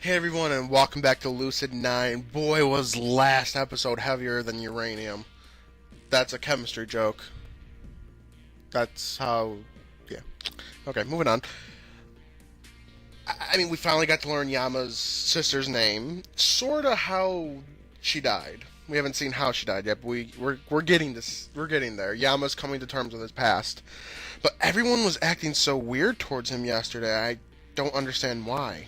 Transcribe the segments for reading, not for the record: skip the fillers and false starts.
Hey everyone, and welcome back to Lucid 9. Boy, was last episode heavier than uranium. That's a chemistry joke. That's how. Yeah. Okay, moving on. I mean, we finally got to learn Yama's sister's name. Sorta how she died. We haven't seen how she died yet, but we're getting this. We're getting there. Yama's coming to terms with his past. But everyone was acting so weird towards him yesterday. I don't understand why.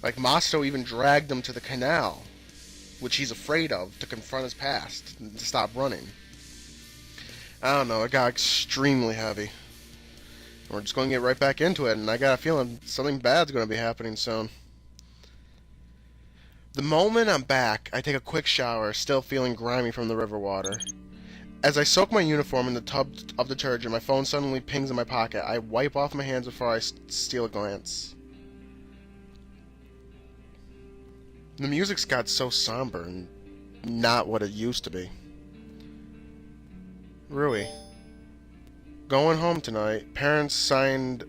Like, Masto even dragged him to the canal, which he's afraid of, to confront his past, and to stop running. I don't know, it got extremely heavy. We're just going to get right back into it, and I got a feeling something bad's going to be happening soon. The moment I'm back, I take a quick shower, still feeling grimy from the river water. As I soak my uniform in the tub of detergent, my phone suddenly pings in my pocket. I wipe off my hands before I steal a glance. The music's got so somber and not what it used to be. Rui. Going home tonight. Parents signed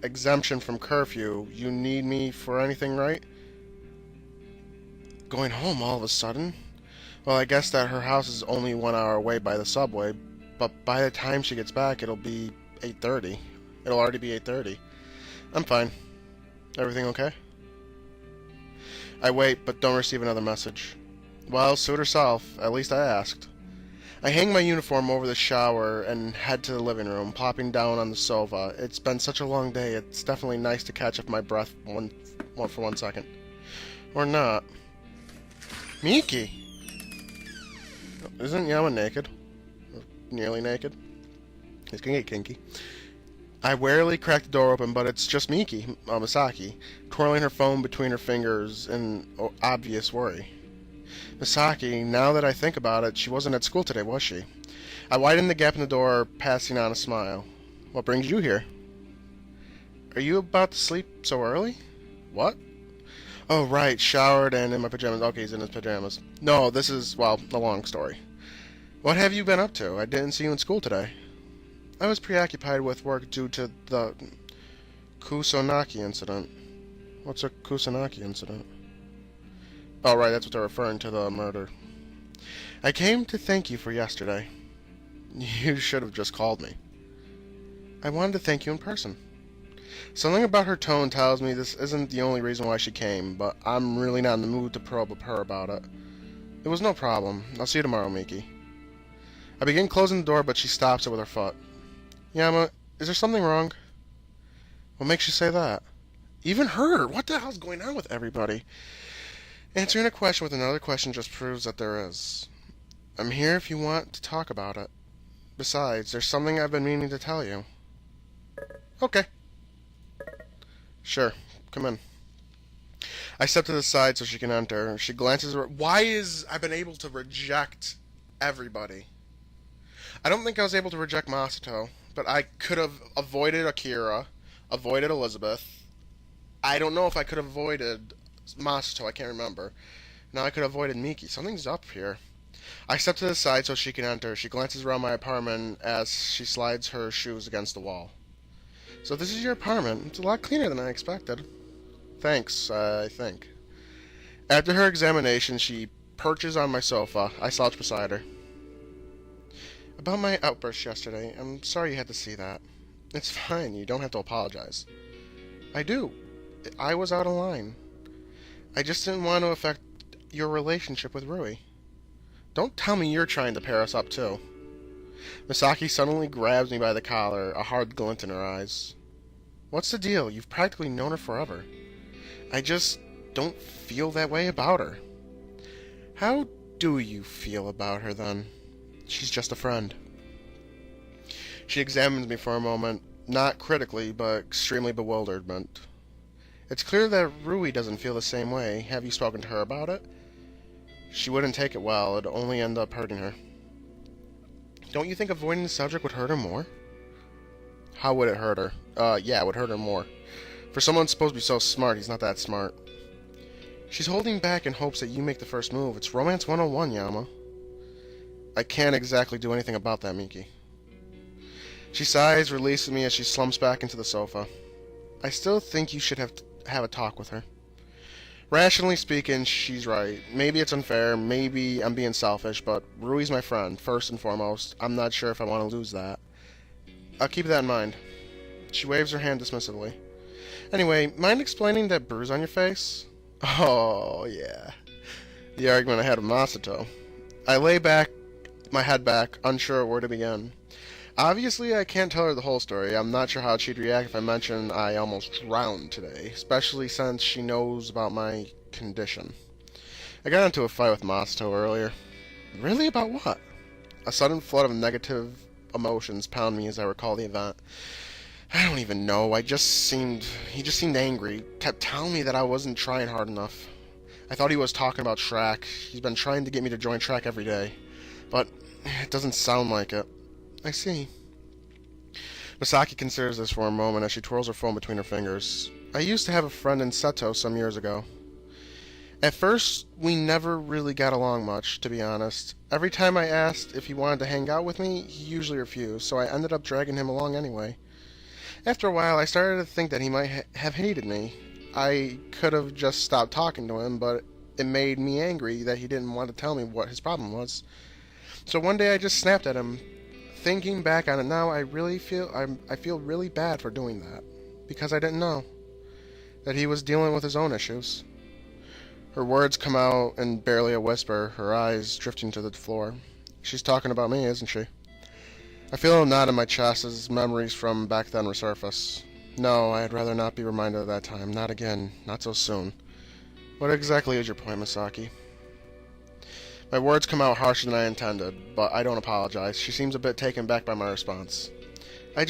exemption from curfew. You need me for anything, right? Going home all of a sudden? Well, I guess that her house is only 1 hour away by the subway, but by the time she gets back, it'll be 8:30. It'll already be 8:30. I'm fine. Everything okay? I wait, but don't receive another message. Well, suit herself. At least I asked. I hang my uniform over the shower and head to the living room, plopping down on the sofa. It's been such a long day, it's definitely nice to catch up my breath for 1 second. Or not. Miki! Isn't Yama naked? Or nearly naked? He's gonna get kinky. I warily crack the door open, but it's just Miki, Misaki, twirling her phone between her fingers in obvious worry. Misaki, now that I think about it, she wasn't at school today, was she? I widen the gap in the door, passing on a smile. What brings you here? Are you about to sleep so early? What? Oh, right, showered and in my pajamas. Okay, he's in his pajamas. No, this is, well, a long story. What have you been up to? I didn't see you in school today. I was preoccupied with work due to the Kusanagi incident. What's a Kusanagi incident? Oh, right, that's what they're referring to, the murder. I came to thank you for yesterday. You should have just called me. I wanted to thank you in person. Something about her tone tells me this isn't the only reason why she came, but I'm really not in the mood to probe her about it. It was no problem. I'll see you tomorrow, Miki. I begin closing the door, but she stops it with her foot. Yama, is there something wrong? What makes you say that? Even her! What the hell's going on with everybody? Answering a question with another question just proves that there is. I'm here if you want to talk about it. Besides, there's something I've been meaning to tell you. Okay. Sure, come in. I step to the side so she can enter. She glances around. Why is I've been able to reject everybody? I don't think I was able to reject Masato, but I could have avoided Akira, avoided Elizabeth. I don't know if I could have avoided Masato, I can't remember. Now I could have avoided Miki. Something's up here. I step to the side so she can enter. She glances around my apartment as she slides her shoes against the wall. So this is your apartment. It's a lot cleaner than I expected. Thanks, I think. After her examination, she perches on my sofa. I slouch beside her. About my outburst yesterday, I'm sorry you had to see that. It's fine, you don't have to apologize. I do. I was out of line. I just didn't want to affect your relationship with Rui. Don't tell me you're trying to pair us up too. Misaki suddenly grabs me by the collar, a hard glint in her eyes. What's the deal? You've practically known her forever. I just don't feel that way about her. How do you feel about her then? She's just a friend. She examines me for a moment, not critically, but extremely bewilderment. It's clear that Rui doesn't feel the same way. Have you spoken to her about it? She wouldn't take it well. It'd only end up hurting her. Don't you think avoiding the subject would hurt her more? How would it hurt her? Yeah, it would hurt her more. For someone supposed to be so smart, he's not that smart. She's holding back in hopes that you make the first move. It's romance 101, Yama. I can't exactly do anything about that, Miki. She sighs, releasing me as she slumps back into the sofa. I still think you should have a talk with her. Rationally speaking, she's right. Maybe it's unfair, maybe I'm being selfish, but Rui's my friend, first and foremost. I'm not sure if I want to lose that. I'll keep that in mind. She waves her hand dismissively. Anyway, mind explaining that bruise on your face? Oh, yeah. The argument I had with Masato. I lay back, my head back, unsure where to begin. Obviously, I can't tell her the whole story. I'm not sure how she'd react if I mentioned I almost drowned today, especially since she knows about my condition. I got into a fight with Masato earlier. Really? About what? A sudden flood of negative emotions pound me as I recall the event. I don't even know. He just seemed angry. Kept telling me that I wasn't trying hard enough. I thought he was talking about track. He's been trying to get me to join track every day. But it doesn't sound like it. I see. Misaki considers this for a moment as she twirls her phone between her fingers. I used to have a friend in Seto some years ago. At first, we never really got along much, to be honest. Every time I asked if he wanted to hang out with me, he usually refused, so I ended up dragging him along anyway. After a while, I started to think that he might have hated me. I could have just stopped talking to him, but it made me angry that he didn't want to tell me what his problem was. So one day I just snapped at him. Thinking back on it now, I feel really bad for doing that, because I didn't know that he was dealing with his own issues. Her words come out in barely a whisper, her eyes drifting to the floor. She's talking about me, isn't she? I feel a knot in my chest as memories from back then resurface. No, I'd rather not be reminded of that time. Not again. Not so soon. What exactly is your point, Misaki? My words come out harsher than I intended, but I don't apologize. She seems a bit taken back by my response. I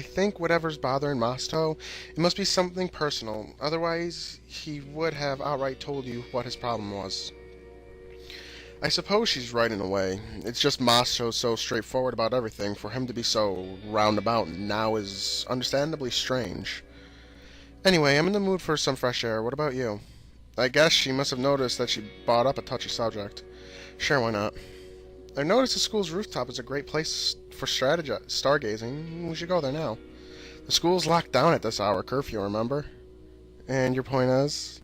think whatever's bothering Masato, it must be something personal. Otherwise, he would have outright told you what his problem was. I suppose she's right in a way. It's just Masato's so straightforward about everything. For him to be so roundabout now is understandably strange. Anyway, I'm in the mood for some fresh air. What about you? I guess she must have noticed that she brought up a touchy subject. Sure, why not? I noticed the school's rooftop is a great place for stargazing. We should go there now. The school's locked down at this hour curfew, remember? And your point is?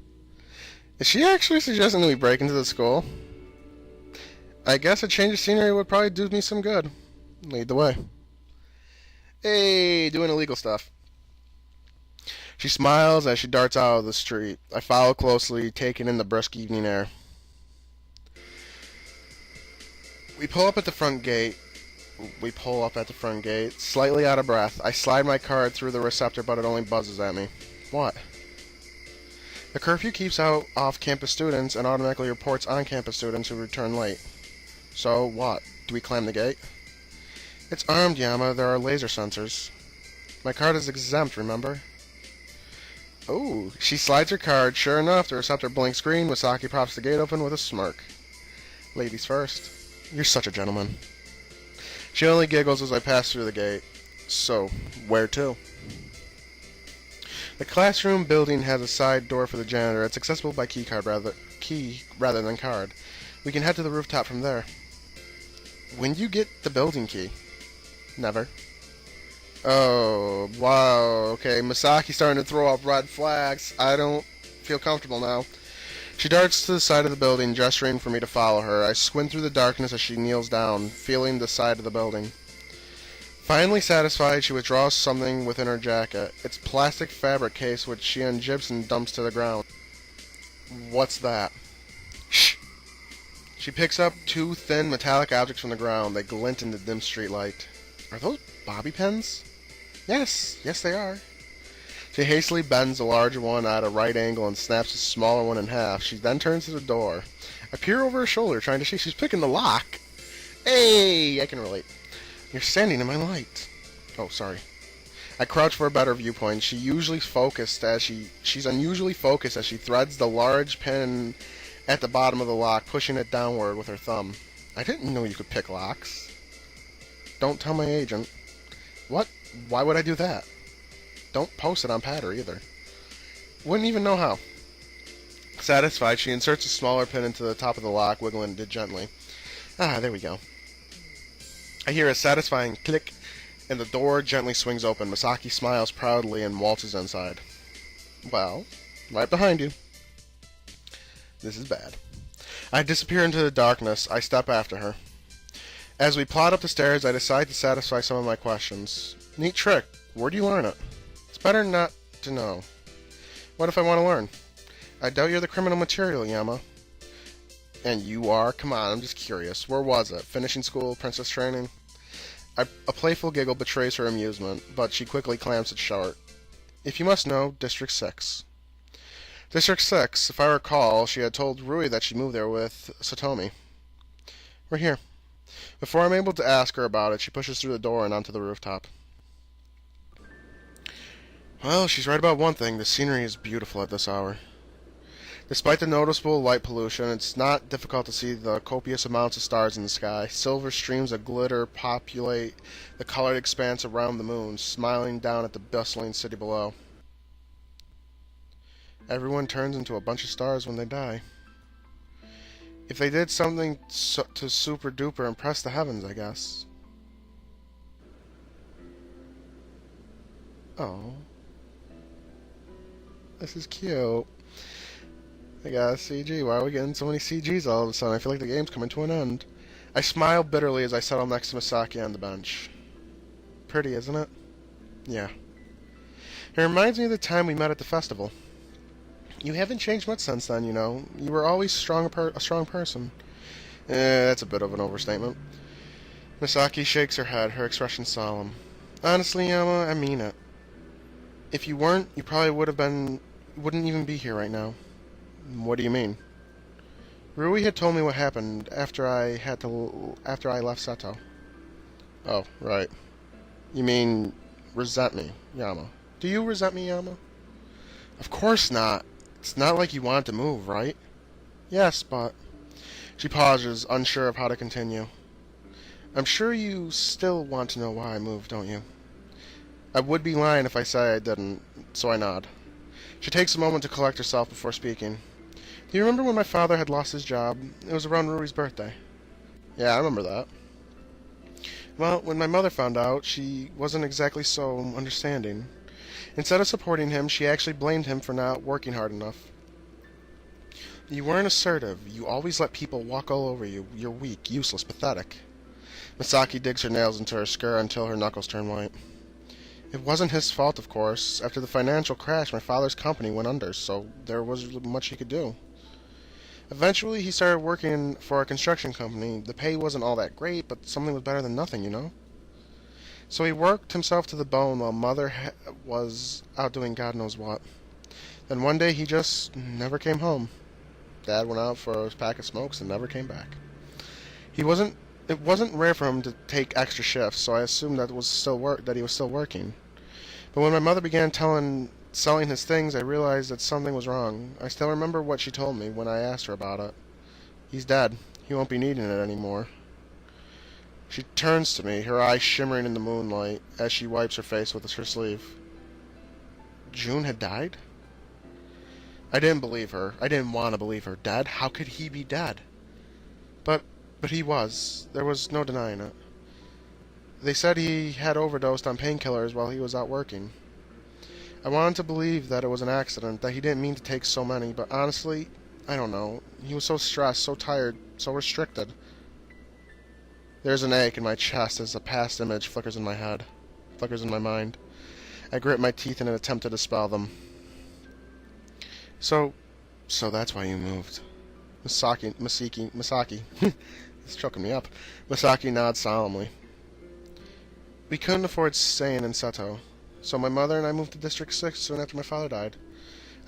Is she actually suggesting that we break into the school? I guess a change of scenery would probably do me some good. Lead the way. Hey, doing illegal stuff. She smiles as she darts out of the street. I follow closely, taking in the brisk evening air. We pull up at the front gate, slightly out of breath. I slide my card through the receptor, but it only buzzes at me. What? The curfew keeps out off-campus students and automatically reports on-campus students who return late. So, what? Do we climb the gate? It's armed, Yama. There are laser sensors. My card is exempt, remember? Oh, she slides her card. Sure enough, the receptor blinks green. Misaki props the gate open with a smirk. Ladies first. You're such a gentleman. She only giggles as I pass through the gate. So, where to? The classroom building has a side door for the janitor. It's accessible by key rather than card. We can head to the rooftop from there. When do you get the building key? Never. Oh, wow, okay. Misaki's starting to throw up red flags. I don't feel comfortable now. She darts to the side of the building, gesturing for me to follow her. I squint through the darkness as she kneels down, feeling the side of the building. Finally satisfied, she withdraws something within her jacket. It's a plastic fabric case which she unzips and dumps to the ground. What's that? Shh! She picks up two thin metallic objects from the ground. They glint in the dim street light. Are those bobby pins? Yes, they are. She hastily bends the larger one at a right angle and snaps the smaller one in half. She then turns to the door. I peer over her shoulder, trying to see. She's picking the lock. Hey, I can relate. You're standing in my light. Oh, sorry. I crouch for a better viewpoint. She's unusually focused as she threads the large pin at the bottom of the lock, pushing it downward with her thumb. I didn't know you could pick locks. Don't tell my agent. What? Why would I do that? Don't post it on Patter either. Wouldn't even know how. Satisfied, she inserts a smaller pin into the top of the lock, wiggling it gently. Ah, there we go. I hear a satisfying click, and the door gently swings open. Misaki smiles proudly and waltzes inside. Well, Right behind you. This is bad. I disappear into the darkness. I step after her. As we plod up the stairs, I decide to satisfy some of my questions. Neat trick. Where do you learn it? It's better not to know. What if I want to learn? I doubt you're the criminal material, Yama. And you are? Come on, I'm just curious. Where was it? Finishing school? Princess training? A playful giggle betrays her amusement, but she quickly clamps it short. If you must know, District 6. District 6, if I recall, she had told Rui that she moved there with Satomi. We're here. Before I'm able to ask her about it, she pushes through the door and onto the rooftop. Well, she's right about one thing. The scenery is beautiful at this hour. Despite the noticeable light pollution, it's not difficult to see the copious amounts of stars in the sky. Silver streams of glitter populate the colored expanse around the moon, smiling down at the bustling city below. Everyone turns into a bunch of stars when they die. If they did something to super duper impress the heavens, I guess. Oh. This is cute. I got a CG. Why are we getting so many CGs all of a sudden? I feel like the game's coming to an end. I smile bitterly as I settle next to Misaki on the bench. Pretty, isn't it? Yeah. It reminds me of the time we met at the festival. You haven't changed much since then, you know. You were always a strong person. That's a bit of an overstatement. Misaki shakes her head, her expression solemn. Honestly, Yama, I mean it. If you weren't, you probably wouldn't even be here right now. What do you mean? Rui had told me what happened after I left Seto. Oh, right. You mean resent me, Yama? Do you resent me, Yama? Of course not. It's not like you want to move, right? Yes, but... She pauses, unsure of how to continue. I'm sure you still want to know why I moved, don't you? I would be lying if I say I didn't, so I nod. She takes a moment to collect herself before speaking. Do you remember when my father had lost his job? It was around Rui's birthday. Yeah, I remember that. Well, when my mother found out, she wasn't exactly so understanding. Instead of supporting him, she actually blamed him for not working hard enough. You weren't assertive. You always let people walk all over you. You're weak, useless, pathetic. Misaki digs her nails into her skirt until her knuckles turn white. It wasn't his fault, of course. After the financial crash, my father's company went under, so there wasn't much he could do. Eventually, he started working for a construction company. The pay wasn't all that great, but something was better than nothing, you know? So he worked himself to the bone while Mother was out doing God knows what. Then one day he just never came home. Dad went out for a pack of smokes and never came back. It wasn't rare for him to take extra shifts, so I assumed that he was still working. But when my mother began selling his things, I realized that something was wrong. I still remember what she told me when I asked her about it. He's dead. He won't be needing it anymore. She turns to me, her eyes shimmering in the moonlight, as she wipes her face with her sleeve. June had died? I didn't believe her. I didn't want to believe her. Dead? How could he be dead? But he was. There was no denying it. They said he had overdosed on painkillers while he was out working. I wanted to believe that it was an accident, that he didn't mean to take so many, but honestly, I don't know. He was so stressed, so tired, so restricted. There's an ache in my chest as a past image flickers in my mind. I grit my teeth in an attempt to dispel them. So that's why you moved. Misaki. It's choking me up. Misaki nods solemnly. We couldn't afford staying in Seto, so my mother and I moved to District 6 soon after my father died.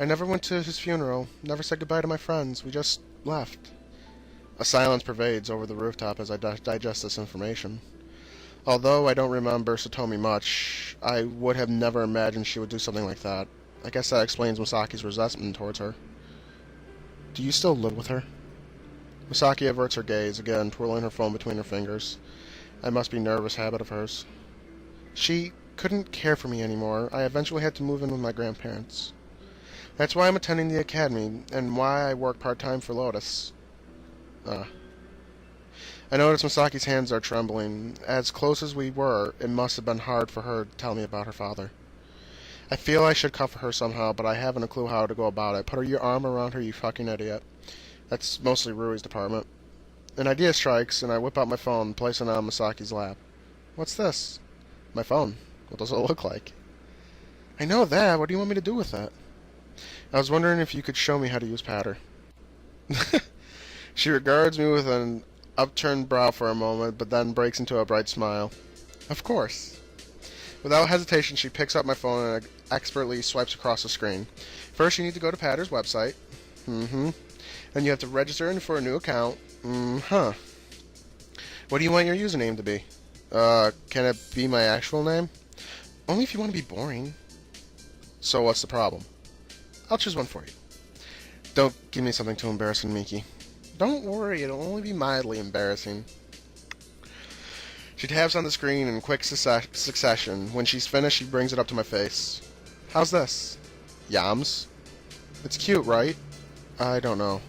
I never went to his funeral, never said goodbye to my friends. We just left. A silence pervades over the rooftop as I digest this information. Although I don't remember Satomi much, I would have never imagined she would do something like that. I guess that explains Misaki's resentment towards her. Do you still live with her? Misaki averts her gaze, again twirling her phone between her fingers. That must be a nervous habit of hers. She couldn't care for me anymore. I eventually had to move in with my grandparents. That's why I'm attending the academy, and why I work part-time for Lotus. I notice Misaki's hands are trembling. As close as we were, it must have been hard for her to tell me about her father. I feel I should comfort her somehow, but I haven't a clue how to go about it. Put your arm around her, you fucking idiot. That's mostly Rui's department. An idea strikes, and I whip out my phone, placing it on Masaki's lap. What's this? My phone. What does it look like? I know that. What do you want me to do with that? I was wondering if you could show me how to use Patter. She regards me with an upturned brow for a moment, but then breaks into a bright smile. Of course. Without hesitation, she picks up my phone and expertly swipes across the screen. First, you need to go to Patter's website. And you have to register for a new account. What do you want your username to be? Can it be my actual name? Only if you want to be boring. So what's the problem? I'll choose one for you. Don't give me something too embarrassing, Miki. Don't worry, it'll only be mildly embarrassing. She taps on the screen in quick succession. When she's finished, she brings it up to my face. How's this? Yams? It's cute, right? I don't know.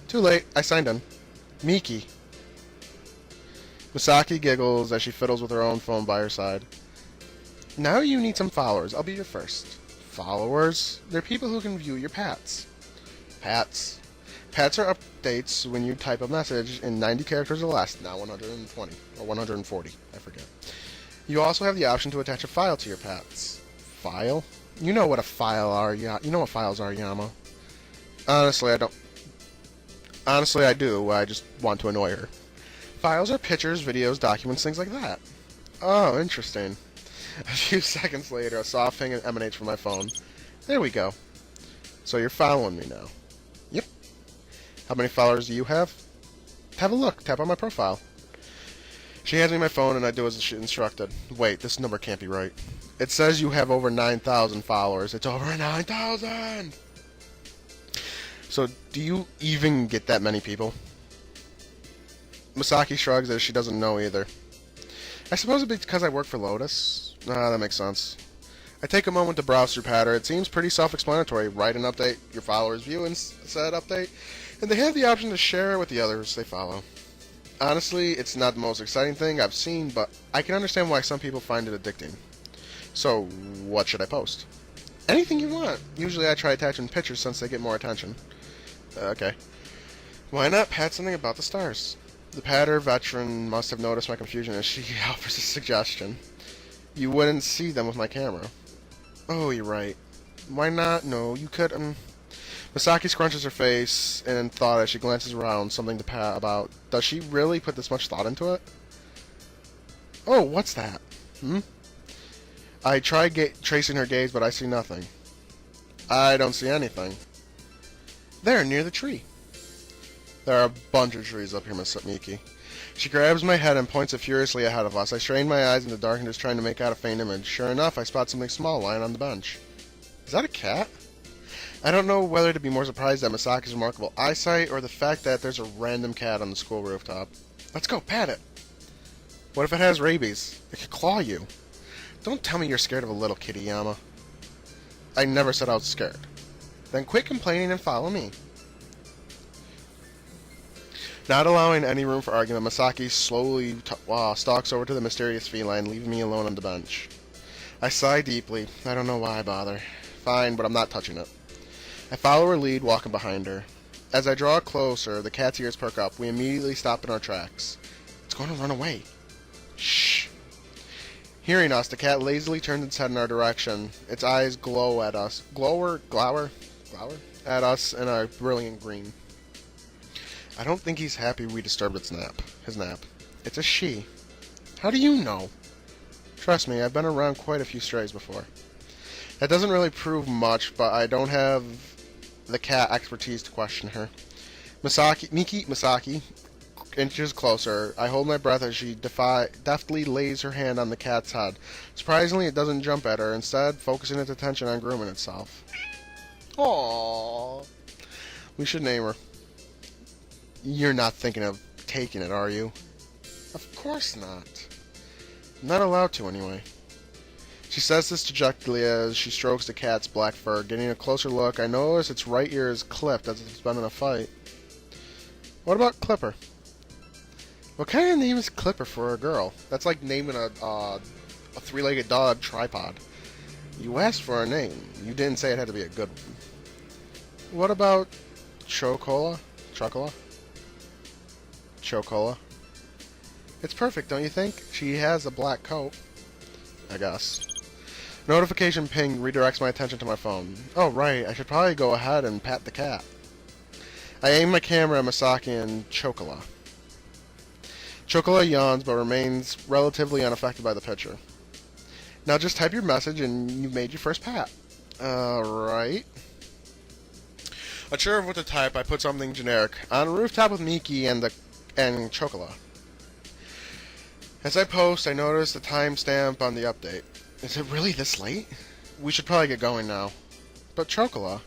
Too late. I signed in. Miki. Misaki giggles as she fiddles with her own phone by her side. Now you need some followers. I'll be your first. Followers? They're people who can view your pats. Pats? Pats are updates when you type a message in 90 characters or less, not 120 or 140, I forget. You also have the option to attach a file to your pats. File? You know what a file are, you know what files are, Yama. Honestly, I don't. Honestly, I do. I just want to annoy her. Files are pictures, videos, documents, things like that. Oh, interesting. A few seconds later, a soft ping emanates from my phone. There we go. So you're following me now. Yep. How many followers do you have? Have a look. Tap on my profile. She hands me my phone and I do as she instructed. Wait, this number can't be right. It says you have over 9,000 followers. It's over 9,000! So, do you even get that many people? Misaki shrugs as she doesn't know either. I suppose it's because I work for Lotus. That makes sense. I take a moment to browse through Patter. It seems pretty self-explanatory. Write an update, your followers view and said update, and they have the option to share it with the others they follow. Honestly, it's not the most exciting thing I've seen, but I can understand why some people find it addicting. So, what should I post? Anything you want. Usually I try attaching pictures since they get more attention. Okay. Why not pat something about the stars? The Patter veteran must have noticed my confusion as she offers a suggestion. You wouldn't see them with my camera. Oh, you're right. Why not? No, you could, Misaki scrunches her face in thought as she glances around, something to pat about. Does she really put this much thought into it? Oh, what's that? I try tracing her gaze, but I see nothing. I don't see anything. There, near the tree. There are a bunch of trees up here, Miss Miki. She grabs my head and points it furiously ahead of us. I strain my eyes in the darkness trying to make out a faint image. Sure enough, I spot something small lying on the bench. Is that a cat? I don't know whether to be more surprised at Misaki's remarkable eyesight or the fact that there's a random cat on the school rooftop. Let's go, pat it. What if it has rabies? It could claw you. Don't tell me you're scared of a little kitty, Yama. I never said I was scared. Then quit complaining and follow me. Not allowing any room for argument, Misaki slowly stalks over to the mysterious feline, leaving me alone on the bench. I sigh deeply. I don't know why I bother. Fine, but I'm not touching it. I follow her lead, walking behind her. As I draw closer, the cat's ears perk up. We immediately stop in our tracks. It's going to run away. Shh. Hearing us, the cat lazily turns its head in our direction. Its eyes glow at us. Glower at us in a brilliant green. I don't think he's happy we disturbed his nap. It's a she. How do you know? Trust me, I've been around quite a few strays before. That doesn't really prove much, but I don't have the cat expertise to question her. Misaki inches closer. I hold my breath as she deftly lays her hand on the cat's head. Surprisingly, it doesn't jump at her, instead focusing its attention on grooming itself. Aww. We should name her. You're not thinking of taking it, are you? Of course not. I'm not allowed to, anyway. She says this dejectedly as she strokes the cat's black fur. Getting a closer look, I notice its right ear is clipped as if it's been in a fight. What about Clipper? What kind of name is Clipper for a girl? That's like naming a three-legged dog Tripod. You asked for a name. You didn't say it had to be a good one. What about Chocola? Chocola? Chocola? It's perfect, don't you think? She has a black coat. I guess. Notification ping redirects my attention to my phone. Oh, right. I should probably go ahead and pat the cat. I aim my camera at Misaki and Chocola. Chocola yawns but remains relatively unaffected by the picture. Now just type your message and you've made your first pat. Alright. Unsure of what to type, I put something generic. On a rooftop with Miki and Chocola. As I post, I notice the timestamp on the update. Is it really this late? We should probably get going now. But Chocola?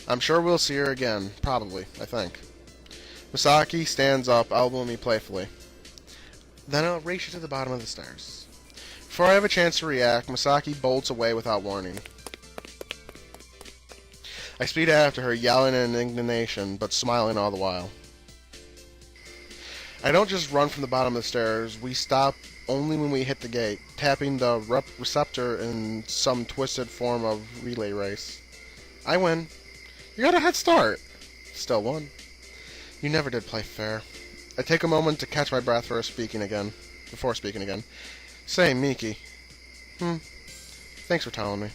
I'm sure we'll see her again. Probably, I think. Misaki stands up, elbowing me playfully. Then I'll race you to the bottom of the stairs. Before I have a chance to react, Misaki bolts away without warning. I speed after her, yelling in indignation, but smiling all the while. I don't just run from the bottom of the stairs. We stop only when we hit the gate, tapping the receptor in some twisted form of relay race. I win. You got a head start. Still won. You never did play fair. I take a moment to catch my breath before speaking again. Say, Miki. Thanks for telling me.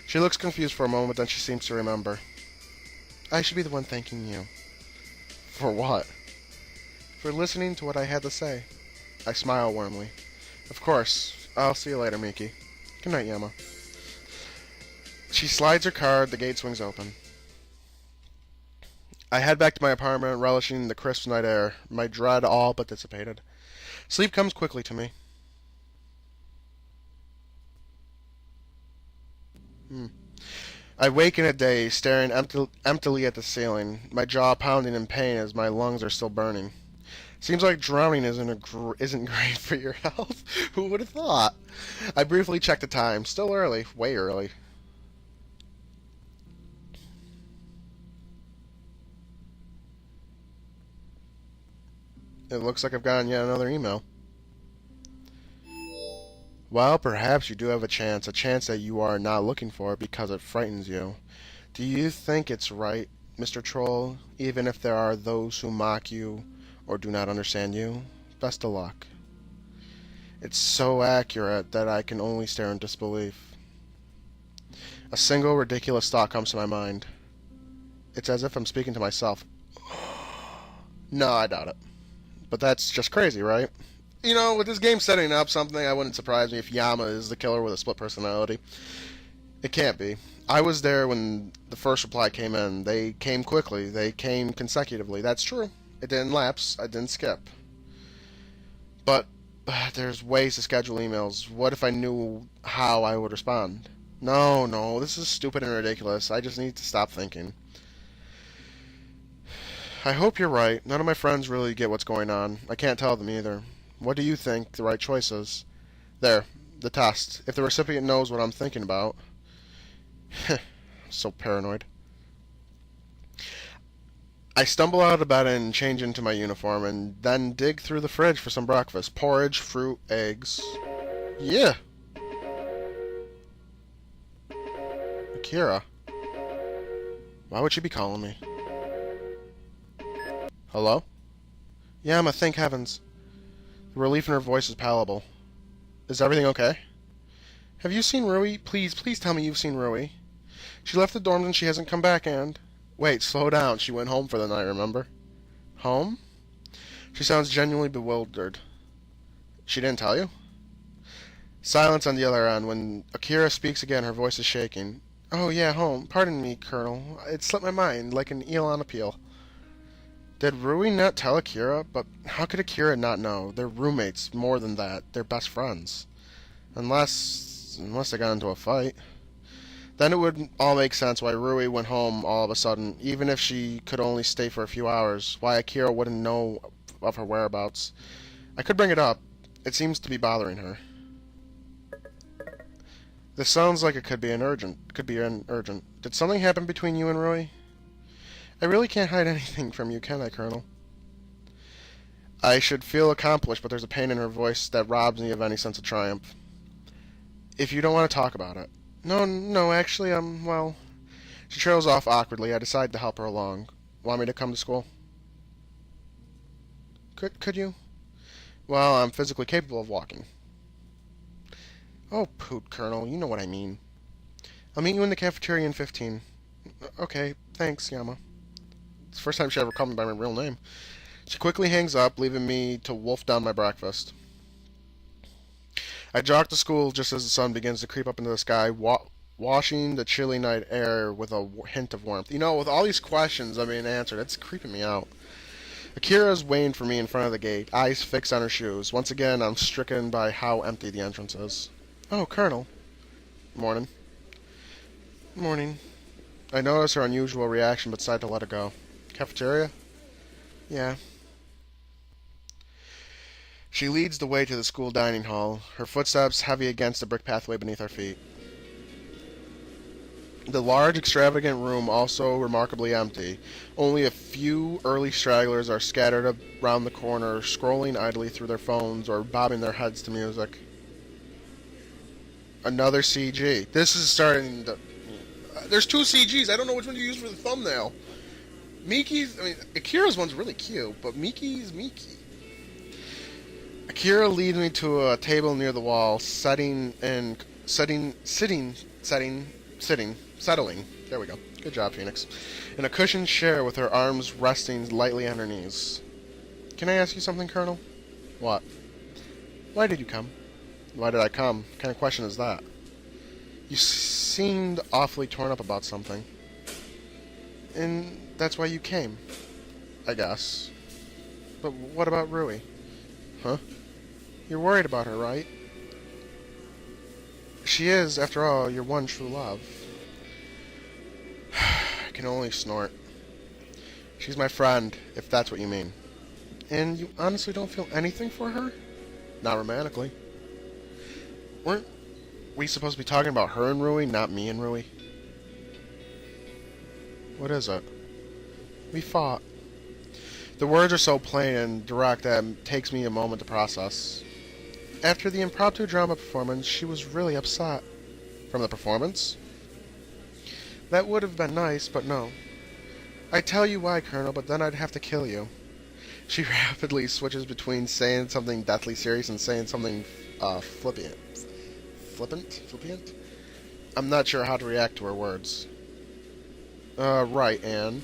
She looks confused for a moment, then she seems to remember. I should be the one thanking you. For what? For listening to what I had to say. I smile warmly. Of course. I'll see you later, Miki. Good night, Yama. She slides her card, the gate swings open. I head back to my apartment, relishing the crisp night air, my dread all but dissipated. Sleep comes quickly to me. I wake in a daze, staring emptily at the ceiling, my jaw pounding in pain as my lungs are still burning. Seems like drowning isn't great for your health. Who would have thought? I briefly check the time. Still early. Way early. It looks like I've gotten yet another email. Well, perhaps you do have a chance that you are not looking for because it frightens you. Do you think it's right, Mr. Troll, even if there are those who mock you or do not understand you? Best of luck. It's so accurate that I can only stare in disbelief. A single ridiculous thought comes to my mind. It's as if I'm speaking to myself. No, I doubt it. But that's just crazy, right? You know, with this game setting up something, I wouldn't surprise me if Yama is the killer with a split personality. It can't be. I was there when the first reply came in. They came quickly. They came consecutively. That's true. It didn't lapse. I didn't skip. But there's ways to schedule emails. What if I knew how I would respond? No, this is stupid and ridiculous. I just need to stop thinking. I hope you're right. None of my friends really get what's going on. I can't tell them either. What do you think the right choice is? There, the test. If the recipient knows what I'm thinking about. So paranoid. I stumble out of bed and change into my uniform and then dig through the fridge for some breakfast. Porridge, fruit, eggs. Yeah. Akira. Why would she be calling me? Hello? Yama, thank heavens. The relief in her voice is palpable. Is everything okay? Have you seen Rui? Please tell me you've seen Rui. She left the dorms and she hasn't come back and... Wait, slow down. She went home for the night, remember? Home? She sounds genuinely bewildered. She didn't tell you? Silence on the other end. When Akira speaks again, her voice is shaking. Oh, yeah, home. Pardon me, Colonel. It slipped my mind, like an eel on a peel. Did Rui not tell Akira? But how could Akira not know? They're roommates, more than that. They're best friends. Unless they got into a fight. Then it would all make sense why Rui went home all of a sudden, even if she could only stay for a few hours. Why Akira wouldn't know of her whereabouts. I could bring it up. It seems to be bothering her. This sounds like it could be urgent. Did something happen between you and Rui? I really can't hide anything from you, can I, Colonel? I should feel accomplished, but there's a pain in her voice that robs me of any sense of triumph. If you don't want to talk about it, No, no, actually, well, she trails off awkwardly. I decide to help her along. Want me to come to school? Could you? Well, I'm physically capable of walking. Oh, poot, Colonel, you know what I mean. I'll meet you in the cafeteria in 15. Okay, thanks, Yama. It's the first time she ever called me by my real name. She quickly hangs up, leaving me to wolf down my breakfast. I jog to school just as the sun begins to creep up into the sky, washing the chilly night air with a hint of warmth. You know, with all these questions I'm being answered, it's creeping me out. Akira is waiting for me in front of the gate, eyes fixed on her shoes. Once again, I'm stricken by how empty the entrance is. Oh, Colonel. Morning. Morning. I notice her unusual reaction, but decide to let her go. Cafeteria? Yeah. She leads the way to the school dining hall, her footsteps heavy against the brick pathway beneath our feet. The large, extravagant room also remarkably empty. Only a few early stragglers are scattered around the corner, scrolling idly through their phones or bobbing their heads to music. Another CG. This is starting to... There's two CGs. I don't know which one to use for the thumbnail. Akira's one's really cute, but Miki's Miki. Akira leads me to a table near the wall, settling. There we go. Good job, Phoenix. In a cushioned chair with her arms resting lightly on her knees. Can I ask you something, Colonel? What? Why did you come? Why did I come? What kind of question is that? You seemed awfully torn up about something. And that's why you came, I guess. But what about Rui? Huh? You're worried about her, right? She is, after all, your one true love. I can only snort. She's my friend, if that's what you mean. And you honestly don't feel anything for her? Not romantically. Weren't we supposed to be talking about her and Rui, not me and Rui? What is it? We fought. The words are so plain and direct that it takes me a moment to process. After the impromptu drama performance, she was really upset. From the performance? That would have been nice, but no. I'd tell you why, Colonel, but then I'd have to kill you. She rapidly switches between saying something deathly serious and saying something flippant? Flippant? I'm not sure how to react to her words. Right, and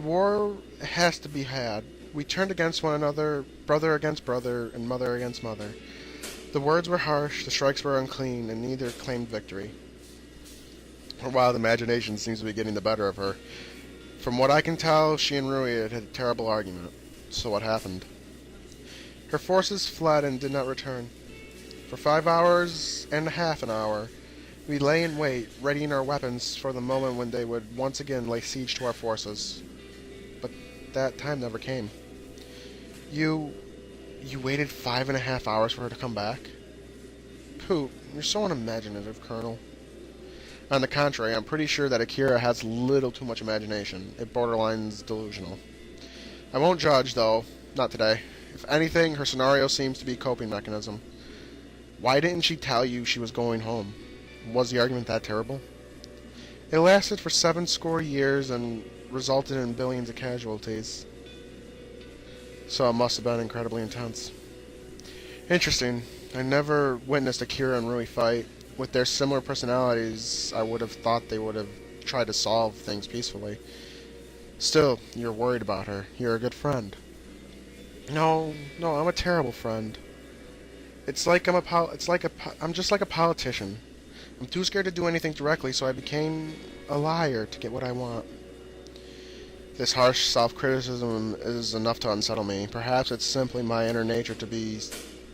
war has to be had. We turned against one another, brother against brother, and mother against mother. The words were harsh, the strikes were unclean, and neither claimed victory. Her wild imagination seems to be getting the better of her. From what I can tell, she and Rui had a terrible argument. So what happened? Her forces fled and did not return. For 5 hours and a half an hour, we lay in wait, readying our weapons for the moment when they would once again lay siege to our forces. But that time never came. You waited 5.5 hours for her to come back? Poot, you're so unimaginative, Colonel. On the contrary, I'm pretty sure that Akira has little too much imagination. It borderlines delusional. I won't judge, though. Not today. If anything, her scenario seems to be a coping mechanism. Why didn't she tell you she was going home? Was the argument that terrible? It lasted for 70 years and resulted in billions of casualties. So it must have been incredibly intense. Interesting. I never witnessed Akira and Rui fight. With their similar personalities, I would have thought they would have tried to solve things peacefully. Still, you're worried about her. You're a good friend. No, I'm a terrible friend. I'm just like a politician. I'm too scared to do anything directly, so I became a liar to get what I want. This harsh self-criticism is enough to unsettle me. Perhaps it's simply my inner nature to be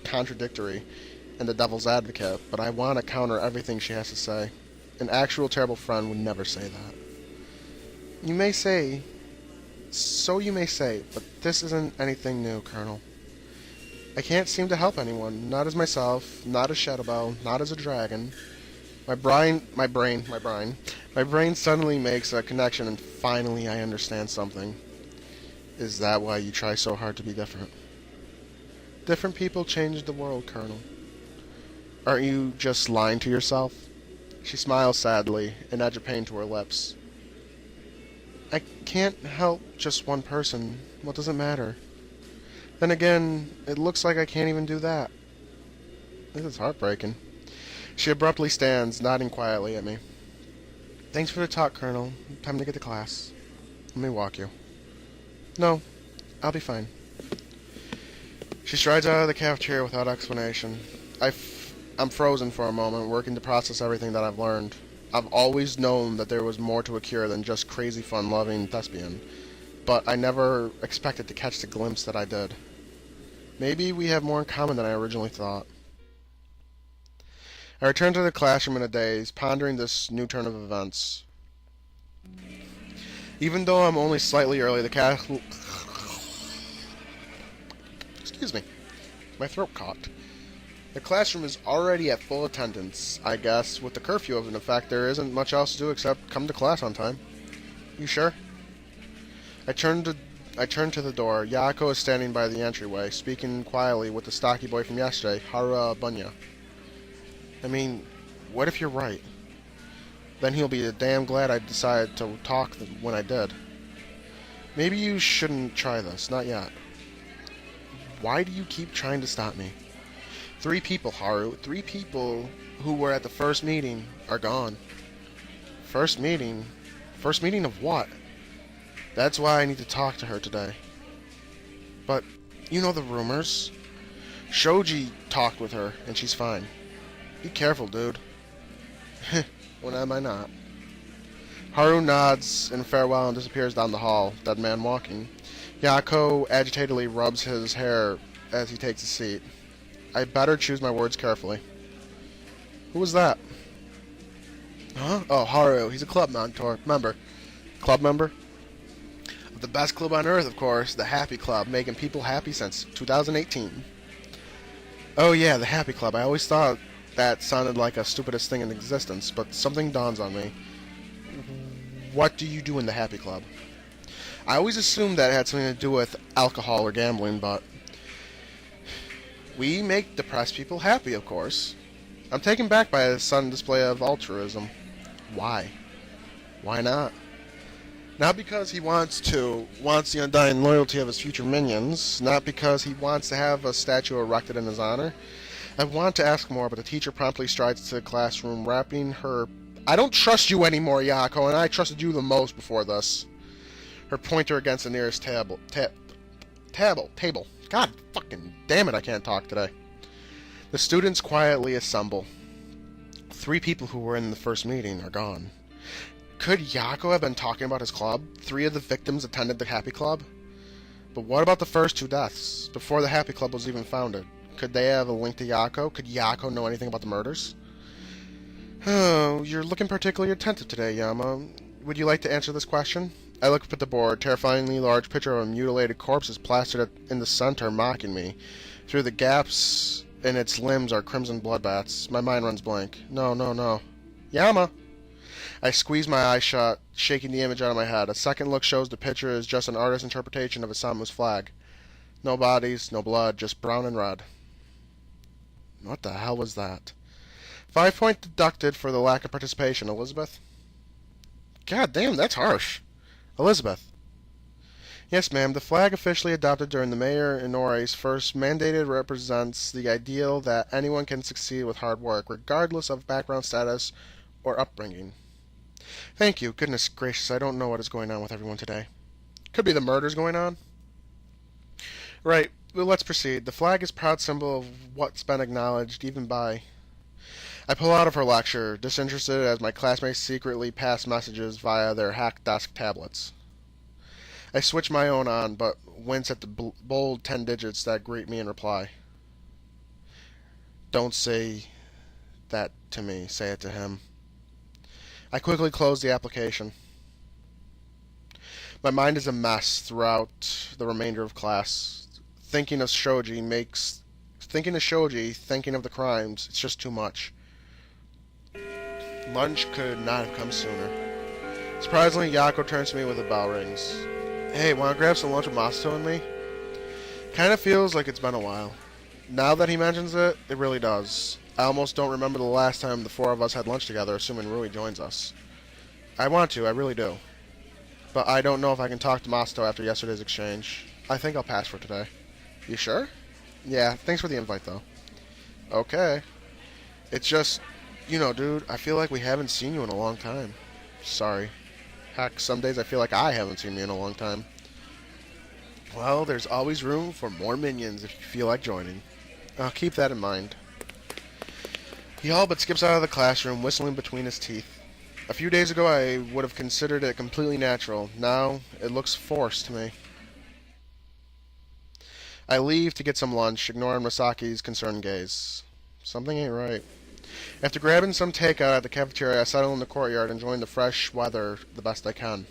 contradictory and the devil's advocate, but I want to counter everything she has to say. An actual terrible friend would never say that. You may say, but this isn't anything new, Colonel. I can't seem to help anyone, not as myself, not as Shadowbell, not as a dragon. My brain suddenly makes a connection and finally I understand something. Is that why you try so hard to be different? Different people change the world, Colonel. Aren't you just lying to yourself? She smiles sadly, an edge of pain to her lips. I can't help just one person. What does it matter? Then again, it looks like I can't even do that. This is heartbreaking. She abruptly stands, nodding quietly at me. Thanks for the talk, Colonel. Time to get to class. Let me walk you. No, I'll be fine. She strides out of the cafeteria without explanation. I'm frozen for a moment, working to process everything that I've learned. I've always known that there was more to a cure than just crazy fun-loving thespian, but I never expected to catch the glimpse that I did. Maybe we have more in common than I originally thought. I return to the classroom in a daze, pondering this new turn of events. Even though I'm only slightly early, Excuse me. My throat caught. The classroom is already at full attendance. I guess with the curfew in effect, there isn't much else to do except come to class on time. You sure? I turn to the door. Yako is standing by the entryway, speaking quietly with the stocky boy from yesterday, Haru Bunya. I mean, what if you're right? Then he'll be damn glad I decided to talk when I did. Maybe you shouldn't try this, not yet. Why do you keep trying to stop me? 3 people, Haru. 3 people who were at the first meeting are gone. First meeting? First meeting of what? That's why I need to talk to her today. But, you know the rumors. Shoji talked with her, and she's fine. Be careful, dude. When am I not? Haru nods in farewell and disappears down the hall, dead man walking. Yako agitatedly rubs his hair as he takes a seat. I better choose my words carefully. Who was that? Huh? Oh, Haru. He's a club member. Club member? Of the best club on earth, of course, the Happy Club, making people happy since 2018. Oh yeah, the Happy Club. I always thought that sounded like the stupidest thing in existence, but something dawns on me. What do you do in the Happy Club? I always assumed that it had something to do with alcohol or gambling, but we make depressed people happy, of course. I'm taken back by a sudden display of altruism. Why? Why not? Not because he wants the undying loyalty of his future minions, not because he wants to have a statue erected in his honor. I want to ask more, but the teacher promptly strides to the classroom, wrapping her... I don't trust you anymore, Yako, and I trusted you the most before this. Her pointer against the nearest table. God fucking damn it, I can't talk today. The students quietly assemble. 3 people who were in the first meeting are gone. Could Yako have been talking about his club? 3 of the victims attended the Happy Club? But what about the first 2 deaths, before the Happy Club was even founded? Could they have a link to Yako? Could Yako know anything about the murders? Oh, you're looking particularly attentive today, Yama. Would you like to answer this question? I look up at the board. Terrifyingly large picture of a mutilated corpse is plastered in the center, mocking me. Through the gaps in its limbs are crimson bloodbaths. My mind runs blank. No. Yama! I squeeze my eyes shut, shaking the image out of my head. A second look shows the picture is just an artist's interpretation of Isamu's flag. No bodies, no blood, just brown and red. What the hell was that? 5 points deducted for the lack of participation, Elizabeth. God damn, that's harsh. Elizabeth. Yes, ma'am. The flag officially adopted during the Mayor Inore's first mandated represents the ideal that anyone can succeed with hard work, regardless of background status or upbringing. Thank you. Goodness gracious, I don't know what is going on with everyone today. Could be the murders going on. Right. Well, let's proceed. The flag is a proud symbol of what's been acknowledged even by... I pull out of her lecture, disinterested as my classmates secretly pass messages via their hacked desk tablets. I switch my own on, but wince at the bold 10 digits that greet me in reply. Don't say that to me. Say it to him. I quickly close the application. My mind is a mess throughout the remainder of class. Thinking of Shoji, thinking of the crimes, it's just too much. Lunch could not have come sooner. Surprisingly, Yako turns to me with a bell rings. Hey, wanna grab some lunch with Masato and me? Kinda feels like it's been a while. Now that he mentions it, it really does. I almost don't remember the last time the four of us had lunch together, assuming Rui joins us. I want to, I really do. But I don't know if I can talk to Masto after yesterday's exchange. I think I'll pass for today. You sure? Yeah, thanks for the invite, though. Okay. It's just, dude, I feel like we haven't seen you in a long time. Sorry. Heck, some days I feel like I haven't seen you in a long time. Well, there's always room for more minions if you feel like joining. I'll keep that in mind. He all but skips out of the classroom, whistling between his teeth. A few days ago, I would have considered it completely natural. Now, it looks forced to me. I leave to get some lunch, ignoring Masaki's concerned gaze. Something ain't right. After grabbing some takeout at the cafeteria, I settle in the courtyard, enjoying the fresh weather the best I can.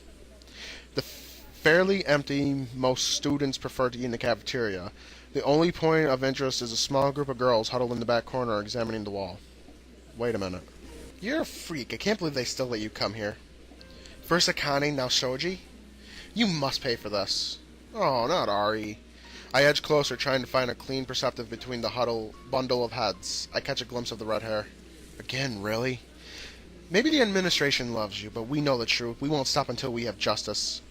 The fairly empty, most students prefer to eat in the cafeteria. The only point of interest is a small group of girls huddled in the back corner examining the wall. Wait a minute. You're a freak. I can't believe they still let you come here. First Akane, now Shoji? You must pay for this. Oh, not Ari. I edge closer, trying to find a clean perceptive between the bundle of heads. I catch a glimpse of the red hair. Again, really? Maybe the administration loves you, but we know the truth. We won't stop until we have justice.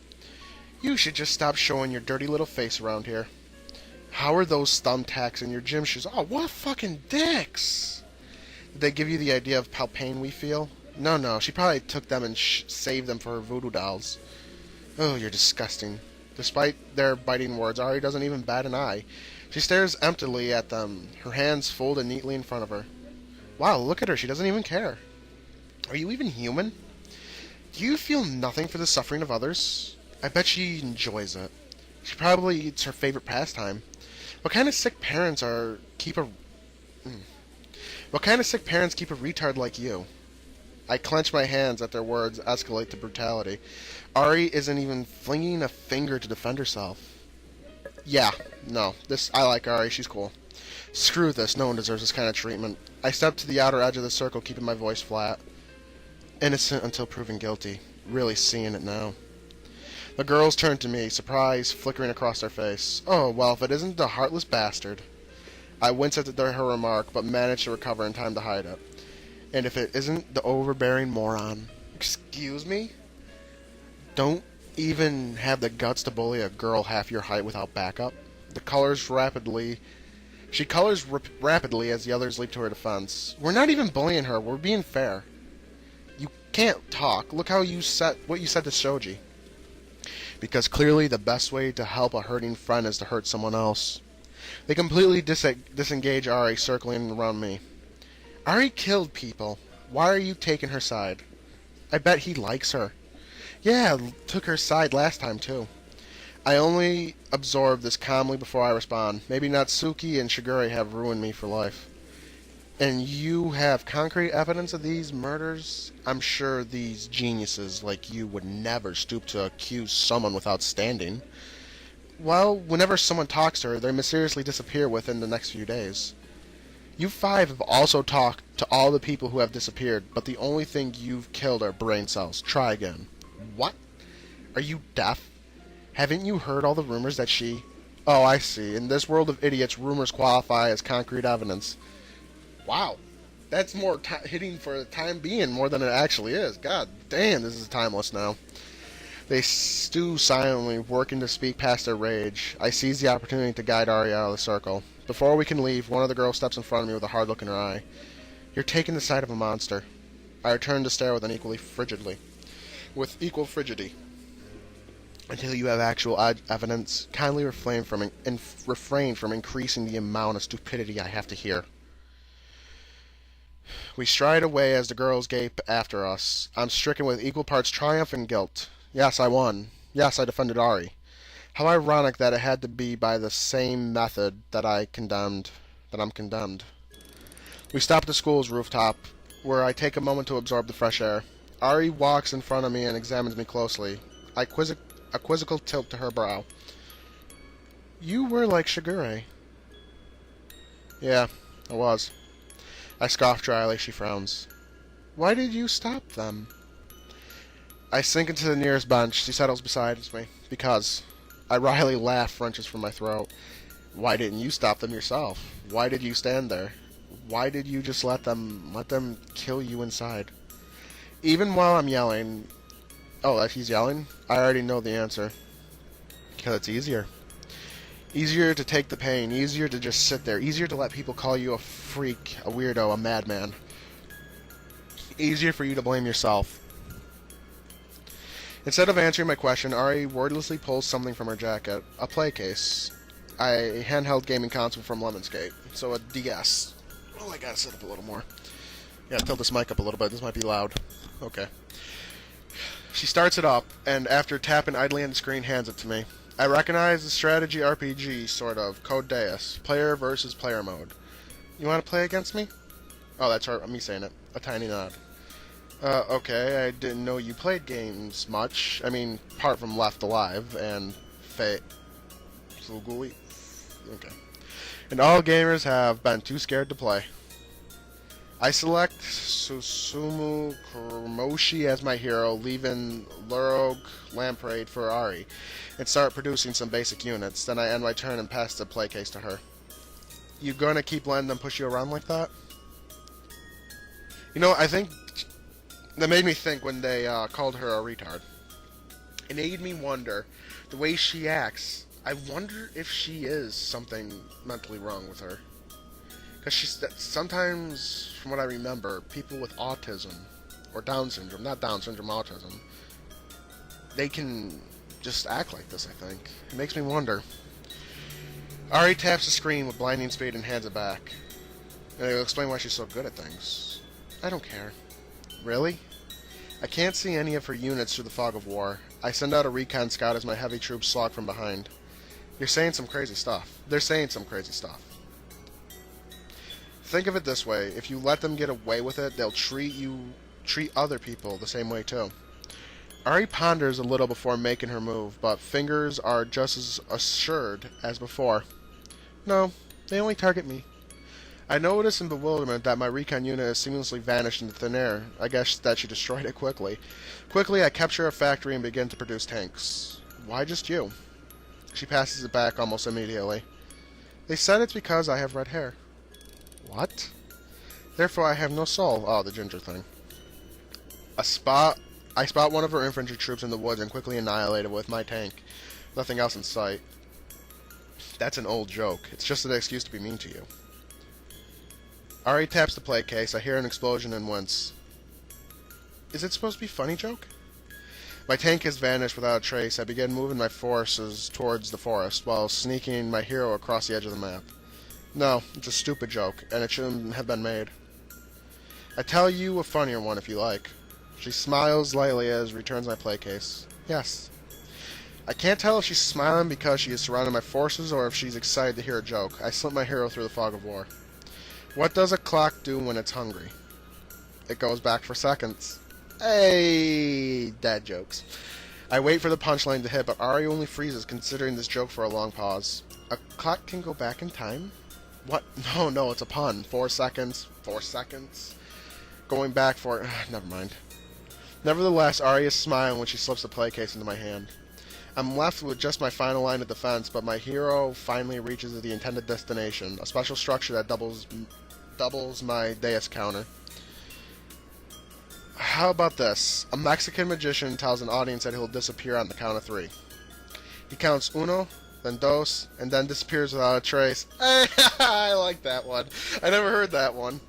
You should just stop showing your dirty little face around here. How are those thumbtacks in your gym shoes? Oh, what fucking dicks! Did they give you the idea of how pain we feel? No, she probably took them and saved them for her voodoo dolls. Oh, you're disgusting. Despite their biting words, Ari doesn't even bat an eye. She stares emptily at them, her hands folded neatly in front of her. Wow, look at her, she doesn't even care. Are you even human? Do you feel nothing for the suffering of others? I bet she enjoys it. It's her favorite pastime. What kind of sick parents keep a retard like you? I clench my hands at their words escalate to brutality. Ari isn't even flinging a finger to defend herself. Yeah, no, I like Ari, she's cool. Screw this, no one deserves this kind of treatment. I step to the outer edge of the circle, keeping my voice flat. Innocent until proven guilty. Really seeing it now. The girls turn to me, surprise flickering across their face. Oh, well, if it isn't the heartless bastard. I wince at her remark, but manage to recover in time to hide it. And if it isn't the overbearing moron. Excuse me? Don't even have the guts to bully a girl half your height without backup. She colors rapidly as the others leap to her defense. We're not even bullying her, we're being fair. You can't talk. Look what you said to Shoji. Because clearly the best way to help a hurting friend is to hurt someone else. They completely disengage Ari, circling around me. Ari killed people. Why are you taking her side? I bet he likes her. Yeah, took her side last time, too. I only absorb this calmly before I respond. Maybe Natsuki and Shigure have ruined me for life. And you have concrete evidence of these murders? I'm sure these geniuses like you would never stoop to accuse someone without standing. Well, whenever someone talks to her, they mysteriously disappear within the next few days. You five have also talked to all the people who have disappeared, but the only thing you've killed are brain cells. Try again. What? Are you deaf? Haven't you heard all the rumors that she... Oh, I see. In this world of idiots, rumors qualify as concrete evidence. Wow. That's more hitting for the time being more than it actually is. God damn, this is timeless now. They stew silently, working to speak past their rage. I seize the opportunity to guide Ari out of the circle. Before we can leave, one of the girls steps in front of me with a hard look in her eye. You're taking the side of a monster. I return to stare with equal frigidity. Until you have actual evidence, kindly refrain from increasing the amount of stupidity I have to hear. We stride away as the girls gape after us. I'm stricken with equal parts triumph and guilt. Yes, I won. Yes, I defended Ari. How ironic that it had to be by the same method that I'm condemned. We stop at the school's rooftop, where I take a moment to absorb the fresh air. Ari walks in front of me and examines me closely. A quizzical tilt to her brow. You were like Shigure. Yeah, I was. I scoff dryly. She frowns. Why did you stop them? I sink into the nearest bench. She settles beside me. Because. I wryly laugh, wrenches from my throat. Why didn't you stop them yourself? Why did you stand there? Why did you just let them kill you inside? Even while I'm yelling, oh, that he's yelling? I already know the answer. Because it's easier. Easier to take the pain, easier to just sit there, easier to let people call you a freak, a weirdo, a madman. Easier for you to blame yourself. Instead of answering my question, Ari wordlessly pulls something from her jacket. A play case. A handheld gaming console from Lemonscape. So a DS. Oh, I gotta sit up a little more. Yeah, tilt this mic up a little bit. This might be loud. Okay. She starts it up, and after tapping idly on the screen, hands it to me. I recognize the strategy RPG, sort of. Code Deus. Player versus player mode. You want to play against me? Oh, that's her, me saying it. A tiny nod. Okay, I didn't know you played games much. I mean, apart from Left Alive and Fugui. Okay. And all gamers have been too scared to play. I select Susumu Kuromoshi as my hero, leaving Lurog Lamprey for Ari, and start producing some basic units. Then I end my turn and pass the play case to her. You gonna keep letting them push you around like that? You know, I think that made me think when they called her a retard. It made me wonder, the way she acts, I wonder if she is something mentally wrong with her. Because sometimes, from what I remember, people with autism, or Down syndrome, not Down syndrome, autism, they can just act like this, I think. It makes me wonder. Ari taps the screen with blinding speed and hands it back. And it'll explain why she's so good at things. I don't care. Really? I can't see any of her units through the fog of war. I send out a recon scout as my heavy troops slog from behind. You're saying some crazy stuff. They're saying some crazy stuff. Think of it this way, if you let them get away with it, they'll treat other people the same way too. Ari ponders a little before making her move, but fingers are just as assured as before. No, they only target me. I notice in bewilderment that my recon unit has seamlessly vanished into thin air. I guess that she destroyed it quickly. Quickly, I capture a factory and begin to produce tanks. Why just you? She passes it back almost immediately. They said it's because I have red hair. What? Therefore I have no soul. Oh, the ginger thing. I spot one of her infantry troops in the woods and quickly annihilate it with my tank. Nothing else in sight. That's an old joke. It's just an excuse to be mean to you. Ari taps the play case. I hear an explosion and wince. Is it supposed to be a funny joke? My tank has vanished without a trace. I begin moving my forces towards the forest while sneaking my hero across the edge of the map. No, it's a stupid joke, and it shouldn't have been made. I tell you a funnier one if you like. She smiles lightly as returns my play case. Yes. I can't tell if she's smiling because she is surrounding my forces or if she's excited to hear a joke. I slip my hero through the fog of war. What does a clock do when it's hungry? It goes back for seconds. Hey, dad jokes. I wait for the punchline to hit, but Ari only freezes considering this joke for a long pause. A clock can go back in time? What? No, it's a pun. 4 seconds. 4 seconds. Going back for... Never mind. Nevertheless, Ari is smiling when she slips the play case into my hand. I'm left with just my final line of defense, but my hero finally reaches the intended destination, a special structure that doubles my Deus counter. How about this? A Mexican magician tells an audience that he'll disappear on the count of 3. He counts uno, then dos, and then disappears without a trace. I like that one. I never heard that one.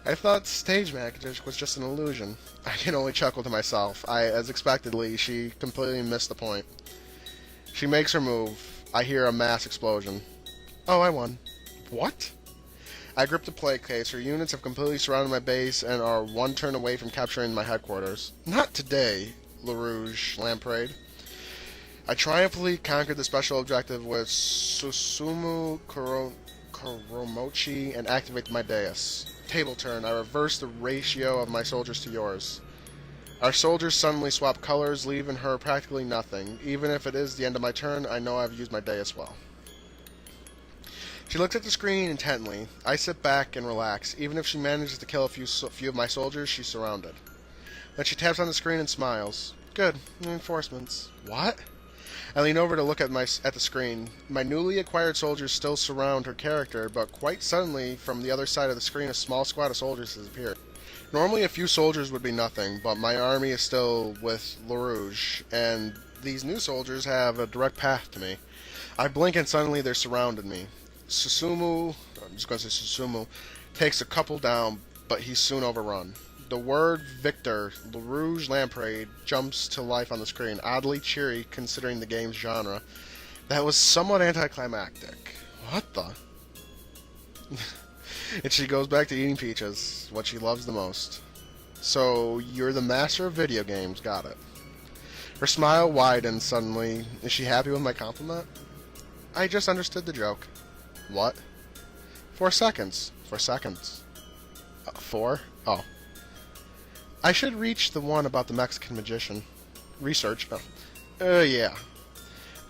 I thought stage magic was just an illusion. I can only chuckle to myself. As expectedly, she completely missed the point. She makes her move. I hear a mass explosion. Oh, I won. What? I grip the play case. Her units have completely surrounded my base and are one turn away from capturing my headquarters. Not today, LaRouge lampreyed. I triumphantly conquered the special objective with Susumu Kuromochi and activate my Deus. Table turn. I reverse the ratio of my soldiers to yours. Our soldiers suddenly swap colors, leaving her practically nothing. Even if it is the end of my turn, I know I've used my Deus well. She looks at the screen intently. I sit back and relax. Even if she manages to kill a few of my soldiers, she's surrounded. Then she taps on the screen and smiles. Good. Reinforcements. What? I lean over to look at the screen. My newly acquired soldiers still surround her character, but quite suddenly, from the other side of the screen, a small squad of soldiers has appeared. Normally, a few soldiers would be nothing, but my army is still with LaRouge, and these new soldiers have a direct path to me. I blink and suddenly they're surrounded me. I'm just going to say Susumu, takes a couple down, but he's soon overrun. The word Victor, LaRouge Lamprey, jumps to life on the screen, oddly cheery considering the game's genre. That was somewhat anticlimactic. What the? And she goes back to eating peaches, what she loves the most. So, you're the master of video games, got it. Her smile widens suddenly. Is she happy with my compliment? I just understood the joke. What? 4 seconds. 4 seconds. 4? Oh. I should reach the one about the Mexican magician. Research. Oh. Yeah.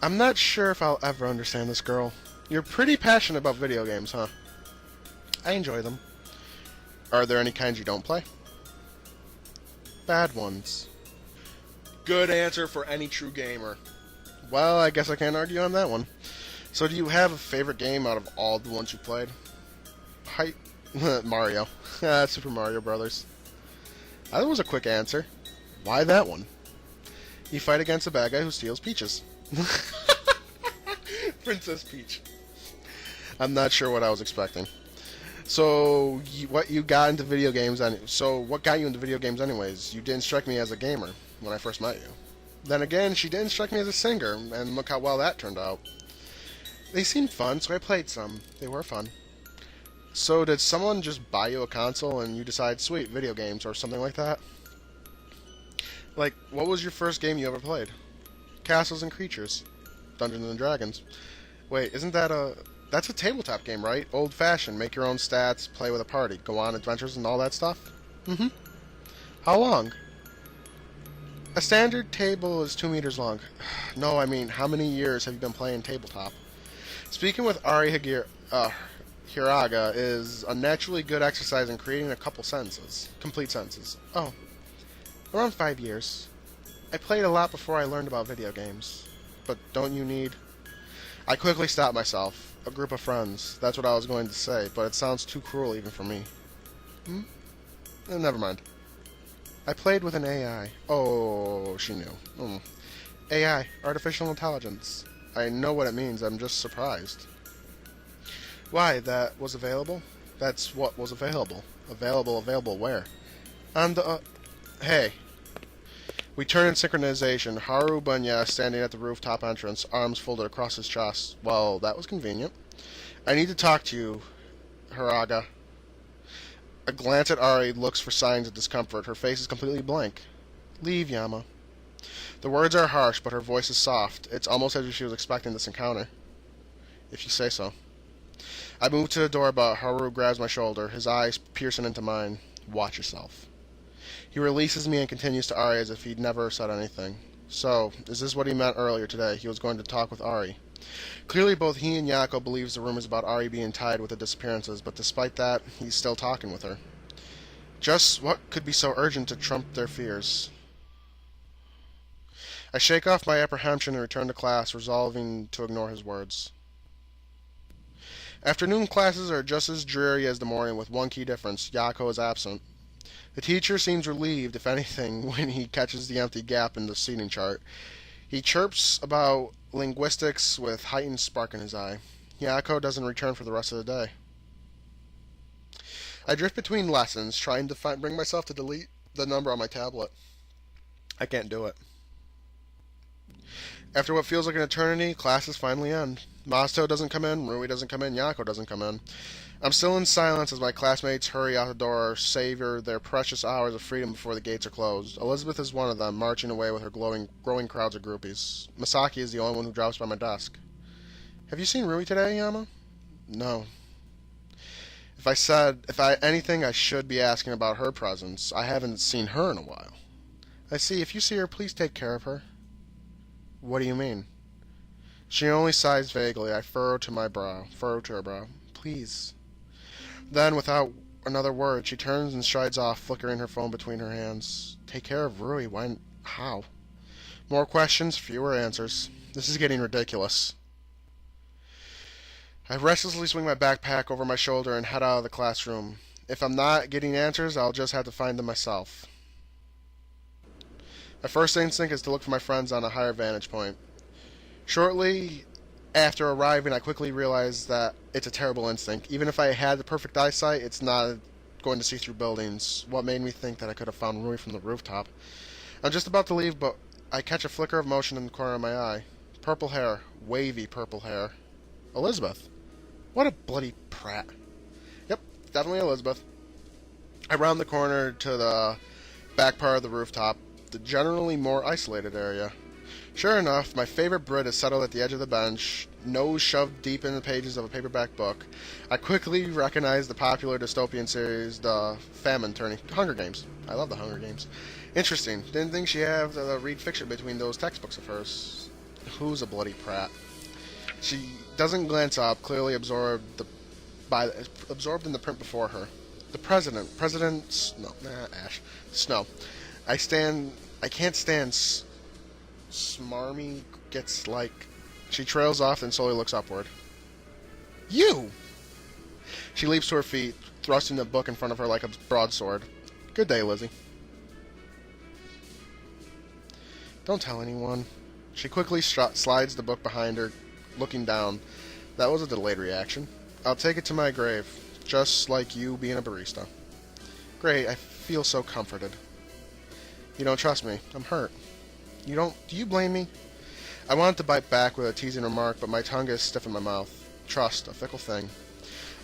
I'm not sure if I'll ever understand this girl. You're pretty passionate about video games, huh? I enjoy them. Are there any kinds you don't play? Bad ones. Good answer for any true gamer. Well, I guess I can't argue on that one. So do you have a favorite game out of all the ones you played? Mario. Super Mario Brothers. That was a quick answer. Why that one? You fight against a bad guy who steals peaches. Princess Peach. I'm not sure what I was expecting. So, what got you into video games anyways? You didn't strike me as a gamer when I first met you. Then again, she didn't strike me as a singer, and look how well that turned out. They seemed fun, so I played some. They were fun. So did someone just buy you a console and you decide, sweet, video games or something like that? Like, what was your first game you ever played? Castles and Creatures. Dungeons and Dragons. Wait, that's a tabletop game, right? Old-fashioned, make your own stats, play with a party, go on adventures and all that stuff? Mm-hmm. How long? A standard table is 2 meters long. No, I mean, how many years have you been playing tabletop? Speaking with Ari Hiraga is a naturally good exercise in creating a couple sentences. Complete sentences. Oh. Around 5 years. I played a lot before I learned about video games. But don't you need... I quickly stopped myself. A group of friends. That's what I was going to say, but it sounds too cruel even for me. Never mind. I played with an AI. Oh, she knew. AI. Artificial Intelligence. I know what it means. I'm just surprised. Why, that was available? That's what was available. Available where? On the, Hey. We turn in synchronization. Haru Bunya standing at the rooftop entrance, arms folded across his chest. Well, that was convenient. I need to talk to you, Hiraga. A glance at Ari looks for signs of discomfort. Her face is completely blank. Leave, Yama. The words are harsh, but her voice is soft. It's almost as if she was expecting this encounter. If you say so. I move to the door, but Haru grabs my shoulder, his eyes piercing into mine. Watch yourself. He releases me and continues to Ari as if he'd never said anything. So, is this what he meant earlier today? He was going to talk with Ari. Clearly, both he and Yako believes the rumors about Ari being tied with the disappearances, but despite that, he's still talking with her. Just what could be so urgent to trump their fears? I shake off my apprehension and return to class, resolving to ignore his words. Afternoon classes are just as dreary as the morning, with one key difference. Yako is absent. The teacher seems relieved, if anything, when he catches the empty gap in the seating chart. He chirps about linguistics with heightened spark in his eye. Yako doesn't return for the rest of the day. I drift between lessons, trying to bring myself to delete the number on my tablet. I can't do it. After what feels like an eternity, classes finally end. Masato doesn't come in, Rui doesn't come in, Yako doesn't come in. I'm still in silence as my classmates hurry out the door, savor their precious hours of freedom before the gates are closed. Elizabeth is one of them, marching away with her growing crowds of groupies. Masaki is the only one who drops by my desk. Have you seen Rui today, Yama? No. Anything, I should be asking about her presence. I haven't seen her in a while. I see. If you see her, please take care of her. What do you mean? She only sighs vaguely. I furrow to her brow. Please. Then, without another word, she turns and strides off, flickering her phone between her hands. Take care of Rui. How? More questions, fewer answers. This is getting ridiculous. I restlessly swing my backpack over my shoulder and head out of the classroom. If I'm not getting answers, I'll just have to find them myself. My first instinct is to look for my friends on a higher vantage point. Shortly after arriving, I quickly realized that it's a terrible instinct. Even if I had the perfect eyesight, it's not going to see through buildings. What made me think that I could have found Rui from the rooftop? I'm just about to leave, but I catch a flicker of motion in the corner of my eye. Purple hair. Wavy purple hair. Elizabeth. What a bloody prat. Yep, definitely Elizabeth. I round the corner to the back part of the rooftop, the generally more isolated area. Sure enough, my favorite Brit is settled at the edge of the bench, nose shoved deep in the pages of a paperback book. I quickly recognize the popular dystopian series, The Famine Turning Hunger Games. I love the Hunger Games. Interesting. Didn't think she'd have to read fiction between those textbooks of hers. Who's a bloody prat? She doesn't glance up, clearly absorbed in the print before her. The President Snow. I can't stand smarmy gets like. She trails off and slowly looks upward. You! She leaps to her feet, thrusting the book in front of her like a broadsword. Good day, Lizzie. Don't tell anyone. She quickly slides the book behind her, looking down. That was a delayed reaction. I'll take it to my grave, just like you being a barista. Great, I feel so comforted. You don't trust me. I'm hurt. Do you blame me? I wanted to bite back with a teasing remark, but my tongue is stiff in my mouth. Trust, a fickle thing.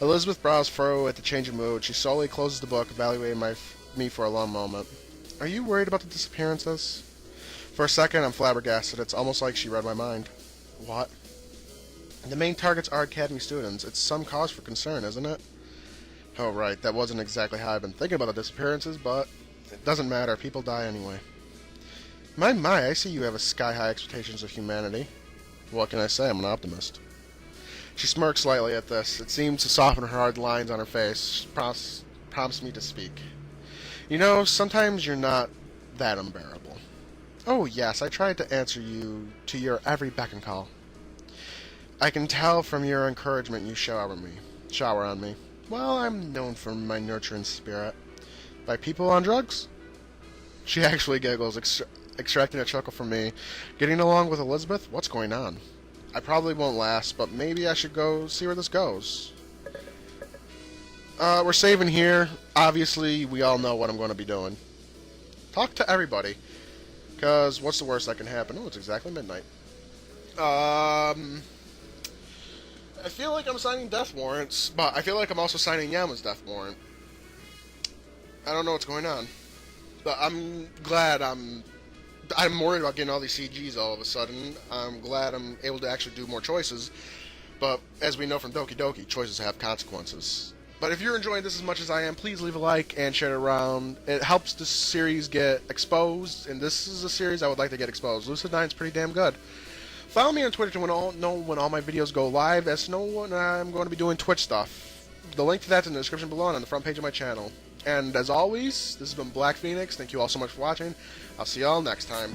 Elizabeth's brows furrow at the change of mood. She slowly closes the book, evaluating me for a long moment. Are you worried about the disappearances? For a second, I'm flabbergasted. It's almost like she read my mind. What? The main targets are Academy students. It's some cause for concern, isn't it? Oh, right. That wasn't exactly how I've been thinking about the disappearances, but it doesn't matter. People die anyway. My, I see you have sky-high expectations of humanity. What can I say? I'm an optimist. She smirks slightly at this. It seems to soften her hard lines on her face. Prompts me to speak. You know, sometimes you're not that unbearable. Oh, yes, I tried to answer you to your every beck and call. I can tell from your encouragement you shower on me. Well, I'm known for my nurturing spirit. By people on drugs? She actually giggles, extracting a chuckle from me. Getting along with Elizabeth? What's going on? I probably won't last, but maybe I should go see where this goes. We're saving here. Obviously, we all know what I'm going to be doing. Talk to everybody. Because what's the worst that can happen? Oh, it's exactly midnight. I feel like I'm signing death warrants, but I feel like I'm also signing Yama's death warrant. I don't know what's going on. But I'm glad I'm worried about getting all these CGs all of a sudden. I'm glad I'm able to actually do more choices. But as we know from Doki Doki, choices have consequences. But if you're enjoying this as much as I am, please leave a like and share it around. It helps this series get exposed, and this is a series I would like to get exposed. Lucid9's pretty damn good. Follow me on Twitter to know when all my videos go live, as to know when I'm going to be doing Twitch stuff. The link to that's in the description below and on the front page of my channel. And as always, this has been Black Phoenix. Thank you all so much for watching. I'll see y'all next time.